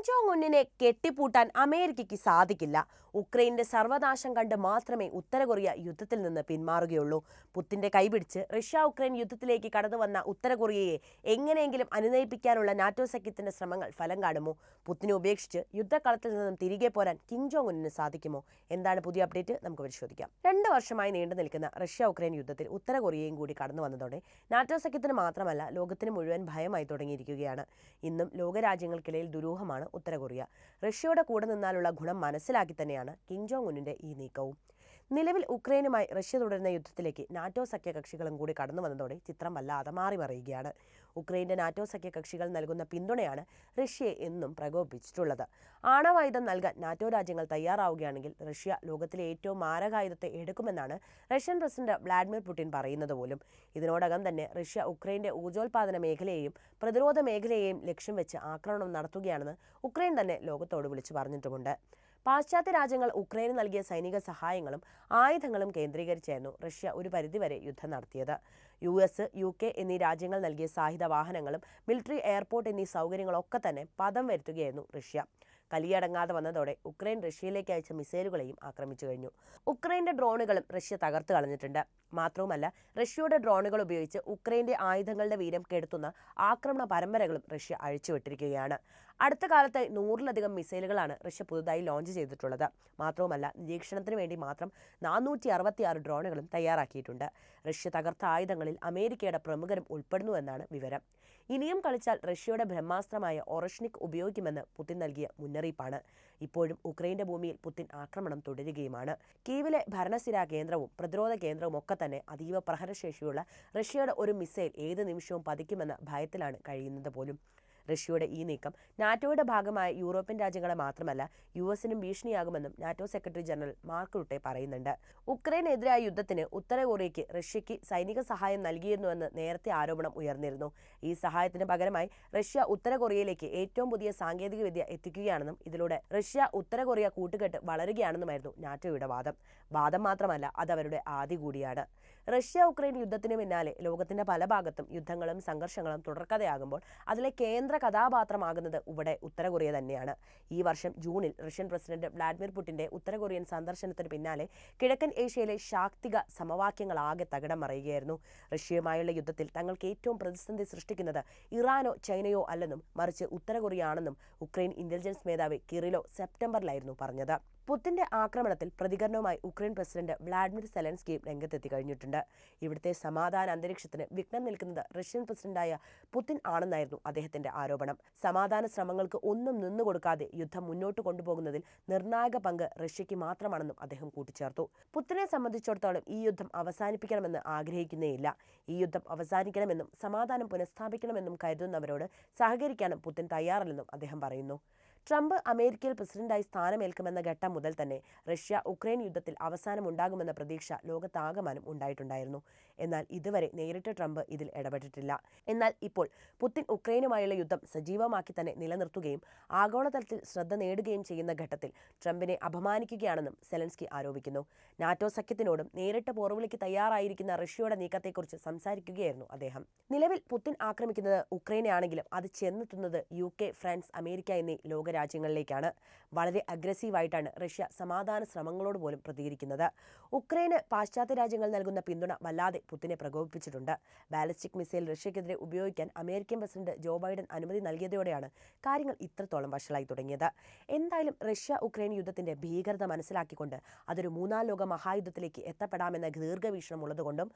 Jong ഉന്നിനെ കെട്ടിപ്പൂട്ടാൻ അമേരിക്കയ്ക്ക് സാധിക്കില്ല. ഉക്രൈന്റെ സർവനാശം കണ്ട് മാത്രമേ ഉത്തര കൊറിയ യുദ്ധത്തിൽ നിന്ന് പിന്മാറുകയുള്ളൂ. പുത്തിന്റെ കൈപിടിച്ച് റഷ്യ ഉക്രൈൻ യുദ്ധത്തിലേക്ക് കടന്നുവന്ന ഉത്തര കൊറിയയെ എങ്ങനെയെങ്കിലും അനുനയിപ്പിക്കാനുള്ള നാറ്റോ സഖ്യത്തിന്റെ ശ്രമങ്ങൾ ഫലം കാണുമോ? പുത്തിനെ ഉപേക്ഷിച്ച് യുദ്ധക്കളത്തിൽ നിന്നും തിരികെ പോരാൻ കിം ജോങ് ഉന്നിന് സാധിക്കുമോ? എന്താണ് പുതിയ അപ്ഡേറ്റ്? നമുക്ക് പരിശോധിക്കാം. 2 വർഷമായി നീണ്ടു നിൽക്കുന്ന റഷ്യ ഉക്രൈൻ യുദ്ധത്തിൽ ഉത്തര കൊറിയയും കൂടി കടന്നു വന്നതോടെ നാറ്റോ സഖ്യത്തിന് മാത്രമല്ല ലോകത്തിന് മുഴുവൻ ഭയമായി തുടങ്ങിയിരിക്കുകയാണ്. ഇന്നും ലോകരാജ്യങ്ങൾക്കിടയിൽ ദുരൂഹമാണ് ഉത്തര കൊറിയ. റഷ്യയുടെ കൂടെ നിന്നാലുള്ള ഗുണം മനസ്സിലാക്കി തന്നെയാണ് കിം ജോങ് ഉന്നിന്റെ ഈ നീക്കവും. നിലവിൽ ഉക്രൈനുമായി റഷ്യ തുടരുന്ന യുദ്ധത്തിലേക്ക് നാറ്റോ സഖ്യകക്ഷികളും കൂടി കടന്നു വന്നതോടെ ചിത്രം വല്ലാതെ മാറിമറിയുകയാണ്. ഉക്രൈന്റെ നാറ്റോ സഖ്യകക്ഷികൾ നൽകുന്ന പിന്തുണയാണ് റഷ്യയെ എന്നും പ്രകോപിപ്പിച്ചിട്ടുള്ളത്. ആണവായുധം നൽകാൻ നാറ്റോ രാജ്യങ്ങൾ തയ്യാറാവുകയാണെങ്കിൽ റഷ്യ ലോകത്തിലെ ഏറ്റവും മാരകായുധത്തെ എടുക്കുമെന്നാണ് റഷ്യൻ പ്രസിഡന്റ് വ്ളാഡിമിർ പുടിൻ പറയുന്നത് പോലും. ഇതിനോടകം തന്നെ റഷ്യ ഉക്രൈന്റെ ഊർജ്ജോൽപാദന മേഖലയെയും പ്രതിരോധ മേഖലയെയും ലക്ഷ്യം വെച്ച് ആക്രമണം നടത്തുകയാണെന്ന് ഉക്രൈൻ തന്നെ ലോകത്തോട് വിളിച്ചു പറഞ്ഞിട്ടുമുണ്ട്. പാശ്ചാത്യ രാജ്യങ്ങൾ ഉക്രൈന് നൽകിയ സൈനിക സഹായങ്ങളും ആയുധങ്ങളും കേന്ദ്രീകരിച്ചായിരുന്നു റഷ്യ ഒരു പരിധിവരെ യുദ്ധം നടത്തിയത്. US, UK എന്നീ രാജ്യങ്ങൾ നൽകിയ സായുധ വാഹനങ്ങളും മിലിറ്ററി എയർപോർട്ട് എന്നീ സൗകര്യങ്ങളൊക്കെ തന്നെ പദം വരുത്തുകയായിരുന്നു റഷ്യ. കലിയടങ്ങാതെ വന്നതോടെ ഉക്രൈൻ റഷ്യയിലേക്ക് അയച്ച മിസൈലുകളെയും ആക്രമിച്ചു കഴിഞ്ഞു. ഉക്രൈന്റെ ഡ്രോണുകളും റഷ്യ തകർത്ത് കളഞ്ഞിട്ടുണ്ട്. മാത്രവുമല്ല, റഷ്യയുടെ ഡ്രോണുകൾ ഉപയോഗിച്ച് ഉക്രൈന്റെ ആയുധങ്ങളുടെ വീര്യം കെടുത്തുന്ന ആക്രമണ പരമ്പരകളും റഷ്യ അഴിച്ചുവിട്ടിരിക്കുകയാണ്. അടുത്ത കാലത്ത് 100-ലധികം മിസൈലുകളാണ് റഷ്യ പുതുതായി ലോഞ്ച് ചെയ്തിട്ടുള്ളത്. മാത്രവുമല്ല, നിരീക്ഷണത്തിന് വേണ്ടി മാത്രം 466 ഡ്രോണുകളും തയ്യാറാക്കിയിട്ടുണ്ട്. റഷ്യ തകർത്ത ആയുധങ്ങളിൽ അമേരിക്കയുടെ പ്രമുഖരും ഉൾപ്പെടുന്നുവെന്നാണ് വിവരം. ഇനിയും കളിച്ചാൽ റഷ്യയുടെ ബ്രഹ്മാസ്ത്രമായ ഒറഷ്നിക് ഉപയോഗിക്കുമെന്ന് പുതിൻ നൽകിയ മുന്നറിയിപ്പാണ്. ഇപ്പോഴും ഉക്രൈന്റെ ഭൂമിയിൽ പുതിൻ ആക്രമണം തുടരുകയുമാണ്. കീവിലെ ഭരണസിരാ കേന്ദ്രവും പ്രതിരോധ കേന്ദ്രവും ഒക്കെ തന്നെ അതീവ പ്രഹരശേഷിയുള്ള റഷ്യയുടെ ഒരു മിസൈൽ ഏത് നിമിഷവും പതിക്കുമെന്ന ഭയത്തിലാണ് കഴിയുന്നത് പോലും. റഷ്യയുടെ ഈ നീക്കം നാറ്റോയുടെ ഭാഗമായ യൂറോപ്യൻ രാജ്യങ്ങളെ മാത്രമല്ല US-നും ഭീഷണിയാകുമെന്നും NATO secretary general Mark Rutte പറയുന്നുണ്ട്. ഉക്രൈനെതിരായ യുദ്ധത്തിന് ഉത്തര കൊറിയയ്ക്ക് റഷ്യയ്ക്ക് സൈനിക സഹായം നൽകിയിരുന്നുവെന്ന് നേരത്തെ ആരോപണം ഉയർന്നിരുന്നു. ഈ സഹായത്തിന് പകരമായി റഷ്യ ഉത്തര കൊറിയയിലേക്ക് ഏറ്റവും പുതിയ സാങ്കേതിക വിദ്യ എത്തിക്കുകയാണെന്നും ഇതിലൂടെ റഷ്യ ഉത്തര കൊറിയ കൂട്ടുകെട്ട് വളരുകയാണെന്നുമായിരുന്നു നാറ്റോയുടെ വാദം മാത്രമല്ല, അത് അവരുടെ ആദ്യ കൂടിയാണ്. റഷ്യ ഉക്രൈൻ യുദ്ധത്തിന് പിന്നാലെ ലോകത്തിന്റെ പല ഭാഗത്തും യുദ്ധങ്ങളും സംഘർഷങ്ങളും തുടർക്കഥയാകുമ്പോൾ അതിലെ കേന്ദ്ര കഥാപാത്രമാകുന്നത് ഇവിടെ ഉത്തര കൊറിയ തന്നെയാണ്. ഈ വർഷം ജൂണിൽ റഷ്യൻ പ്രസിഡന്റ് വ്ളാഡിമിർ പുടിന്റെ ഉത്തര കൊറിയൻ സന്ദർശനത്തിന് പിന്നാലെ കിഴക്കൻ ഏഷ്യയിലെ ശാക്തിക സമവാക്യങ്ങളാകെ തകിടം മറിയുകയായിരുന്നു. റഷ്യയുമായുള്ള യുദ്ധത്തിൽ തങ്ങൾക്ക് ഏറ്റവും പ്രതിസന്ധി സൃഷ്ടിക്കുന്നത് ഇറാനോ ചൈനയോ അല്ലെന്നും മറിച്ച് ഉത്തര കൊറിയ ആണെന്നും ഉക്രൈൻ ഇന്റലിജൻസ് മേധാവി കിറിലോ സെപ്റ്റംബറിലായിരുന്നു പറഞ്ഞത്. പുത്തിന്റെ ആക്രമണത്തിൽ പ്രതികരണവുമായി ഉക്രൈൻ പ്രസിഡന്റ് വ്ളാഡിമിർ സെലൻസ്കിയും രംഗത്തെത്തി കഴിഞ്ഞിട്ടുണ്ട്. ഇവിടുത്തെ സമാധാന അന്തരീക്ഷത്തിന് വിഘ്നം നിൽക്കുന്നത് റഷ്യൻ പ്രസിഡന്റായ പുത്തിൻ ആണെന്നായിരുന്നു അദ്ദേഹത്തിന്റെ ആരോപണം. സമാധാന ശ്രമങ്ങൾക്ക് ഒന്നും നിന്നുകൊടുക്കാതെ യുദ്ധം മുന്നോട്ട് കൊണ്ടുപോകുന്നതിൽ നിർണായക പങ്ക് റഷ്യയ്ക്ക് മാത്രമാണെന്നും അദ്ദേഹം കൂട്ടിച്ചേർത്തു. പുത്തിനെ സംബന്ധിച്ചിടത്തോളം ഈ യുദ്ധം അവസാനിപ്പിക്കണമെന്ന് ആഗ്രഹിക്കുന്നേയില്ല. ഈ യുദ്ധം അവസാനിക്കണമെന്നും സമാധാനം പുനഃസ്ഥാപിക്കണമെന്നും കരുതുന്നവരോട് സഹകരിക്കാനും പുത്തിൻ തയ്യാറല്ലെന്നും അദ്ദേഹം പറയുന്നു. ട്രംപ് അമേരിക്കയിൽ പ്രസിഡന്റായി സ്ഥാനമേൽക്കുമെന്ന ഘട്ടം മുതൽ തന്നെ റഷ്യ ഉക്രൈൻ യുദ്ധത്തിൽ അവസാനമുണ്ടാകുമെന്ന പ്രതീക്ഷ ലോകത്താകമാനം ഉണ്ടായിട്ടുണ്ടായിരുന്നു. എന്നാൽ ഇതുവരെ നേരിട്ട് ട്രംപ് ഇതിൽ ഇടപെട്ടിട്ടില്ല. എന്നാൽ ഇപ്പോൾ പുത്തിൻ ഉക്രൈനുമായുള്ള യുദ്ധം സജീവമാക്കി തന്നെ നിലനിർത്തുകയും ആഗോളതലത്തിൽ ശ്രദ്ധ നേടുകയും ചെയ്യുന്ന ഘട്ടത്തിൽ ട്രംപിനെ അപമാനിക്കുകയാണെന്നും സെലൻസ്കി ആരോപിക്കുന്നു. നാറ്റോ സഖ്യത്തിനോടും നേരിട്ട് പോർവിളിക്ക് തയ്യാറായിരിക്കുന്ന റഷ്യയുടെ നീക്കത്തെക്കുറിച്ച് സംസാരിക്കുകയായിരുന്നു അദ്ദേഹം. നിലവിൽ പുത്തിൻ ആക്രമിക്കുന്നത് ഉക്രൈനെയാണെങ്കിലും അത് ചെന്നെത്തുന്നത് UK, ഫ്രാൻസ്, അമേരിക്ക എന്നീ ലോകരാജ്യങ്ങളിലേക്കാണ്. വളരെ അഗ്രസീവായിട്ടാണ് റഷ്യ സമാധാന ശ്രമങ്ങളോട് പോലും പ്രതികരിക്കുന്നത്. ഉക്രൈന് പാശ്ചാത്യ രാജ്യങ്ങൾ നൽകുന്ന പിന്തുണ വല്ലാതെ പുത്തിനെ പ്രകോപിപ്പിച്ചിട്ടുണ്ട്. ബാലിസ്റ്റിക് മിസൈൽ റഷ്യക്കെതിരെ ഉപയോഗിക്കാൻ അമേരിക്കൻ പ്രസിഡന്റ് ജോ ബൈഡൻ അനുമതി നൽകിയതോടെയാണ് കാര്യങ്ങൾ ഇത്രത്തോളം വഷളായി തുടങ്ങിയത്. എന്തായാലും റഷ്യ ഉക്രൈൻ യുദ്ധത്തിന്റെ ഭീകരത മനസ്സിലാക്കിക്കൊണ്ട് അതൊരു 3ാം ലോക മഹായുദ്ധത്തിലേക്ക് എത്തപ്പെടാമെന്ന ദീർഘവീക്ഷണം ഉള്ളതുകൊണ്ടും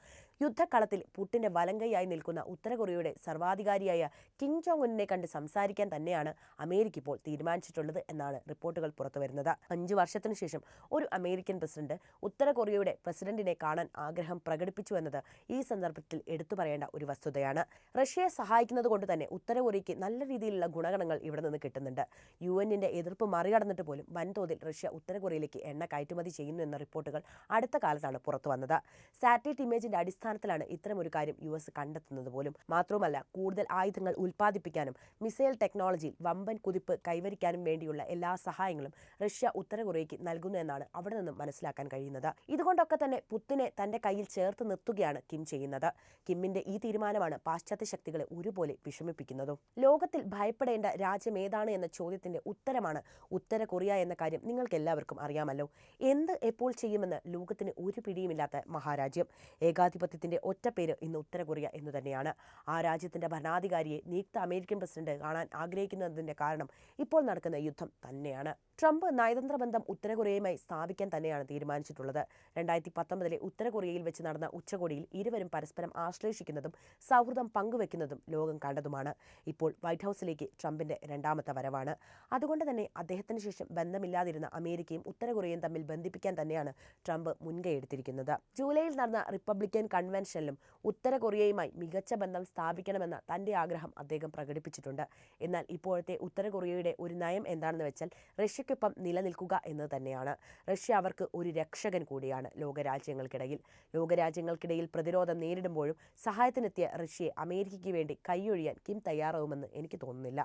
യുദ്ധക്കളത്തിൽ പുട്ടിന്റെ വലങ്കയായി നിൽക്കുന്ന ഉത്തര കൊറിയയുടെ സർവാധികാരിയായ കിം ജോങ് ഉന്നിനെ കണ്ട് സംസാരിക്കാൻ തന്നെയാണ് അമേരിക്ക ഇപ്പോൾ തീരുമാനിച്ചിട്ടുള്ളത് എന്നാണ് റിപ്പോർട്ടുകൾ പുറത്തുവരുന്നത്. 5 വർഷത്തിനു ശേഷം ഒരു അമേരിക്കൻ പ്രസിഡന്റ് ഉത്തര കൊറിയയുടെ പ്രസിഡന്റിനെ കാണാൻ ആഗ്രഹം പ്രകടിപ്പിച്ചു എന്നത് ഈ സന്ദർഭത്തിൽ എടുത്തു പറയേണ്ട ഒരു വസ്തുതയാണ്. റഷ്യയെ സഹായിക്കുന്നത് കൊണ്ട് തന്നെ ഉത്തര കൊറിയയ്ക്ക് നല്ല രീതിയിലുള്ള ഗുണഗണങ്ങൾ ഇവിടെ നിന്ന് കിട്ടുന്നുണ്ട്. UN-ന്റെ എതിർപ്പ് മറികടന്നിട്ട് പോലും വൻതോതിൽ റഷ്യ ഉത്തര കൊറിയയിലേക്ക് എണ്ണ കയറ്റുമതി ചെയ്യുന്നു എന്ന റിപ്പോർട്ടുകൾ അടുത്ത കാലത്താണ് പുറത്തു വന്നത്. സാറ്റലൈറ്റ് ഇമേജിന്റെ അടിസ്ഥാനത്തിലാണ് ഇത്തരമൊരു കാര്യം US കണ്ടെത്തുന്നത് പോലും. മാത്രവുമല്ല, കൂടുതൽ ആയുധങ്ങൾ ഉൽപ്പാദിപ്പിക്കാനും മിസൈൽ ടെക്നോളജിയിൽ വമ്പൻ കുതിപ്പ് കൈവരിക്കാനും വരാതിരിക്കാനും വേണ്ടിയുള്ള എല്ലാ സഹായങ്ങളും റഷ്യ ഉത്തര കൊറിയയ്ക്ക് നൽകുന്നു എന്നാണ് അവിടെ നിന്നും മനസ്സിലാക്കാൻ കഴിയുന്നത്. ഇതുകൊണ്ടൊക്കെ തന്നെ പുത്തിനെ തന്റെ കയ്യിൽ ചേർത്ത് നിർത്തുകയാണ് കിം ചെയ്യുന്നത്. കിമ്മിന്റെ ഈ തീരുമാനമാണ് പാശ്ചാത്യ ശക്തികളെ ഒരുപോലെ വിഷമിപ്പിക്കുന്നതും. ലോകത്തിൽ ഭയപ്പെടേണ്ട രാജ്യം ഏതാണ് എന്ന ചോദ്യത്തിന്റെ ഉത്തരമാണ് ഉത്തര കൊറിയ എന്ന കാര്യം നിങ്ങൾക്ക് എല്ലാവർക്കും അറിയാമല്ലോ. എന്ത് എപ്പോൾ ചെയ്യുമെന്ന് ലോകത്തിന് ഒരു പിടിയുമില്ലാത്ത മഹാരാജ്യം. ഏകാധിപത്യത്തിന്റെ ഒറ്റപ്പേര് ഇന്ന് ഉത്തര കൊറിയ എന്നു തന്നെയാണ്. ആ രാജ്യത്തിന്റെ ഭരണാധികാരിയെ നിയുക്ത അമേരിക്കൻ പ്രസിഡന്റ് കാണാൻ ആഗ്രഹിക്കുന്നതിന്റെ കാരണം ഇപ്പോൾ നടക്കുന്ന യുദ്ധം തന്നെയാണ്. ട്രംപ് നയതന്ത്ര ബന്ധം ഉത്തര കൊറിയയുമായി സ്ഥാപിക്കാൻ തന്നെയാണ് തീരുമാനിച്ചിട്ടുള്ളത്. 2019 ഉത്തര കൊറിയയിൽ വെച്ച് നടന്ന ഉച്ചകോടിയിൽ ഇരുവരും പരസ്പരം ആശ്ലേഷിക്കുന്നതും സൗഹൃദം പങ്കുവെക്കുന്നതും ലോകം കണ്ടതുമാണ്. ഇപ്പോൾ വൈറ്റ് ഹൗസിലേക്ക് ട്രംപിന്റെ രണ്ടാമത്തെ വരവാണ്. അതുകൊണ്ട് തന്നെ അദ്ദേഹത്തിന് ശേഷം ബന്ധമില്ലാതിരുന്ന അമേരിക്കയും ഉത്തര കൊറിയയും തമ്മിൽ ബന്ധിപ്പിക്കാൻ തന്നെയാണ് ട്രംപ് മുൻകൈ എടുത്തിരിക്കുന്നത്. ജൂലൈയിൽ നടന്ന റിപ്പബ്ലിക്കൻ കൺവെൻഷനിലും ഉത്തര കൊറിയയുമായി മികച്ച ബന്ധം സ്ഥാപിക്കണമെന്ന തന്റെ ആഗ്രഹം അദ്ദേഹം പ്രകടിപ്പിച്ചിട്ടുണ്ട്. എന്നാൽ ഇപ്പോഴത്തെ ഉത്തര കൊറിയയുടെ ഒരു നയം എന്താണെന്ന് വെച്ചാൽ റഷ്യയ്ക്കൊപ്പം നിലനിൽക്കുക എന്ന് തന്നെയാണ്. റഷ്യ അവർക്ക് ഒരു രക്ഷകൻ കൂടിയാണ് ലോകരാജ്യങ്ങൾക്കിടയിൽ പ്രതിരോധം നേരിടുമ്പോഴും സഹായത്തിനെത്തിയ റഷ്യയെ അമേരിക്കയ്ക്ക് വേണ്ടി കൈയൊഴിയാൻ കിം തയ്യാറാവുമെന്ന് എനിക്ക് തോന്നുന്നില്ല.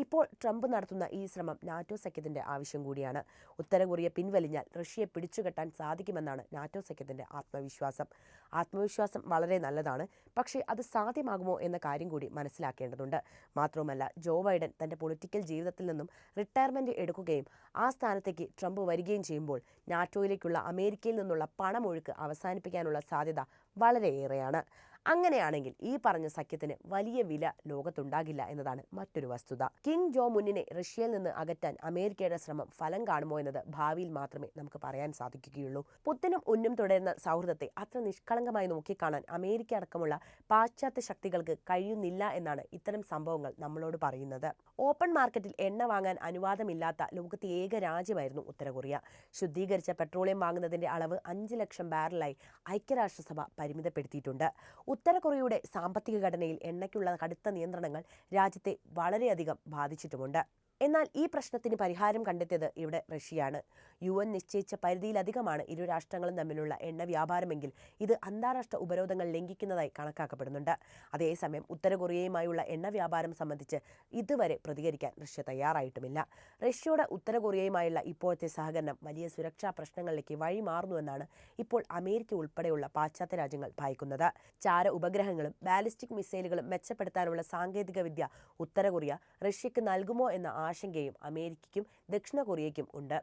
ഇപ്പോൾ ട്രംപ് നടത്തുന്ന ഈ ശ്രമം നാറ്റോ സഖ്യത്തിന്റെ ആവശ്യം കൂടിയാണ്. ഉത്തര കൊറിയ പിൻവലിഞ്ഞാൽ റഷ്യയെ പിടിച്ചുകെട്ടാൻ സാധിക്കുമെന്നാണ് നാറ്റോ സഖ്യത്തിന്റെ ആത്മവിശ്വാസം വളരെ നല്ലതാണ്. പക്ഷേ അത് സാധ്യമാകുമോ എന്ന കാര്യം കൂടി മനസ്സിലാക്കേണ്ടതുണ്ട്. മാത്രവുമല്ല, ജോ ബൈഡൻ തന്റെ പൊളിറ്റിക്കൽ ജീവിതത്തിൽ നിന്നും റിട്ടയർമെന്റ് എടുക്കുകയും ആ സ്ഥാനത്തേക്ക് ട്രംപ് വരികയും ചെയ്യുമ്പോൾ നാറ്റോയിലേക്കുള്ള അമേരിക്കയിൽ നിന്നുള്ള പണമൊഴുക്ക് അവസാനിപ്പിക്കാനുള്ള സാധ്യത വളരെയേറെയാണ്. അങ്ങനെയാണെങ്കിൽ ഈ പറഞ്ഞ സഖ്യത്തിന് വലിയ വില ലോകത്തുണ്ടാകില്ല എന്നതാണ് മറ്റൊരു വസ്തുത. കിം ജോ മുന്നിനെ റഷ്യയിൽ നിന്ന് അകറ്റാൻ അമേരിക്കയുടെ ശ്രമം ഫലം കാണുമോ എന്നത് ഭാവിയിൽ മാത്രമേ നമുക്ക് പറയാൻ സാധിക്കുകയുള്ളൂ. പുത്തിനും ഉന്നും തുടരുന്ന സൗഹൃദത്തെ അത്ര നിഷ്കളങ്കമായി നോക്കിക്കാണാൻ അമേരിക്ക അടക്കമുള്ള പാശ്ചാത്യ ശക്തികൾക്ക് കഴിയുന്നില്ല എന്നാണ് ഇത്തരം സംഭവങ്ങൾ നമ്മളോട് പറയുന്നത്. ഓപ്പൺ മാർക്കറ്റിൽ എണ്ണ വാങ്ങാൻ അനുവാദമില്ലാത്ത ലോകത്തെ ഏക രാജ്യമായിരുന്നു ഉത്തര കൊറിയ. ശുദ്ധീകരിച്ച പെട്രോളിയം വാങ്ങുന്നതിന്റെ അളവ് 5 ലക്ഷം ബാരലായി ഐക്യരാഷ്ട്രസഭ പരിമിതപ്പെടുത്തിയിട്ടുണ്ട്. ഉത്തര കൊറിയയുടെ സാമ്പത്തിക ഘടനയിൽ എണ്ണയ്ക്കുള്ള കടുത്ത നിയന്ത്രണങ്ങൾ രാജ്യത്തെ വളരെയധികം ബാധിച്ചിട്ടുമുണ്ട്. എന്നാൽ ഈ പ്രശ്നത്തിന് പരിഹാരം കണ്ടെത്തിയത് ഇവിടെ റഷ്യയാണ്. UN നിശ്ചയിച്ച പരിധിയിലധികമാണ് ഇരു രാഷ്ട്രങ്ങളും തമ്മിലുള്ള എണ്ണ വ്യാപാരമെങ്കിൽ ഇത് അന്താരാഷ്ട്ര ഉപരോധങ്ങൾ ലംഘിക്കുന്നതായി കണക്കാക്കപ്പെടുന്നുണ്ട്. അതേസമയം ഉത്തര കൊറിയയുമായുള്ള എണ്ണ വ്യാപാരം സംബന്ധിച്ച് ഇതുവരെ പ്രതികരിക്കാൻ റഷ്യ തയ്യാറായിട്ടുമില്ല. റഷ്യയുടെ ഉത്തര കൊറിയയുമായുള്ള ഇപ്പോഴത്തെ സഹകരണം വലിയ സുരക്ഷാ പ്രശ്നങ്ങളിലേക്ക് വഴിമാറുന്നുവെന്നാണ് ഇപ്പോൾ അമേരിക്ക ഉൾപ്പെടെയുള്ള പാശ്ചാത്യ രാജ്യങ്ങൾ ഭയക്കുന്നത്. ചാര ഉപഗ്രഹങ്ങളും ബാലിസ്റ്റിക് മിസൈലുകളും മെച്ചപ്പെടുത്താനുള്ള സാങ്കേതിക വിദ്യ ഉത്തര കൊറിയ റഷ്യക്ക് നൽകുമോ എന്ന ആശങ്കയും അമേരിക്കയ്ക്കും ദക്ഷിണ കൊറിയയ്ക്കും ഉണ്ട്.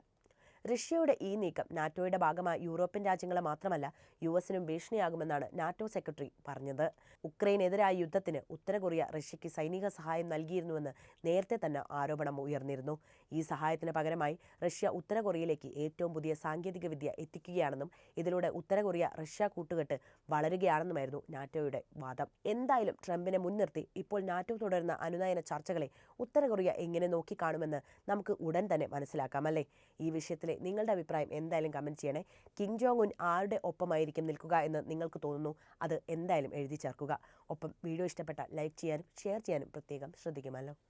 റഷ്യയുടെ ഈ നീക്കം നാറ്റോയുടെ ഭാഗമായ യൂറോപ്യൻ രാജ്യങ്ങളെ മാത്രമല്ല US-നും ഭീഷണിയാകുമെന്നാണ് നാറ്റോ സെക്രട്ടറി പറഞ്ഞത്. ഉക്രൈനെതിരായ യുദ്ധത്തിന് ഉത്തര കൊറിയ റഷ്യയ്ക്ക് സൈനിക സഹായം നൽകിയിരുന്നുവെന്ന് നേരത്തെ തന്നെ ആരോപണം ഉയർന്നിരുന്നു. ഈ സഹായത്തിന് പകരമായി റഷ്യ ഉത്തര കൊറിയയിലേക്ക് ഏറ്റവും പുതിയ സാങ്കേതിക വിദ്യ എത്തിക്കുകയാണെന്നും ഇതിലൂടെ ഉത്തര കൊറിയ റഷ്യ കൂട്ടുകെട്ട് വളരുകയാണെന്നുമായിരുന്നു നാറ്റോയുടെ വാദം. എന്തായാലും ട്രംപിനെ മുൻനിർത്തി ഇപ്പോൾ നാറ്റോ തുടരുന്ന അനുനയന ചർച്ചകളെ ഉത്തര കൊറിയ എങ്ങനെ നോക്കിക്കാണുമെന്ന് നമുക്ക് ഉടൻ തന്നെ മനസ്സിലാക്കാമല്ലേ? ഈ വിഷയത്തിൽ നിങ്ങളുടെ അഭിപ്രായം എന്തായാലും കമന്റ് ചെയ്യണേ. കിം ജോങ് ഉൻ ആരുടെ ഒപ്പമായിരിക്കും നിൽക്കുക എന്ന് നിങ്ങൾക്ക് തോന്നുന്നു? അത് എന്തായാലും എഴുതി ചേർക്കുക. ഒപ്പം വീഡിയോ ഇഷ്ടപ്പെട്ടാൽ ലൈക്ക് ചെയ്യാനും ഷെയർ ചെയ്യാനും പ്രത്യേകം ശ്രദ്ധിക്കുമല്ലോ.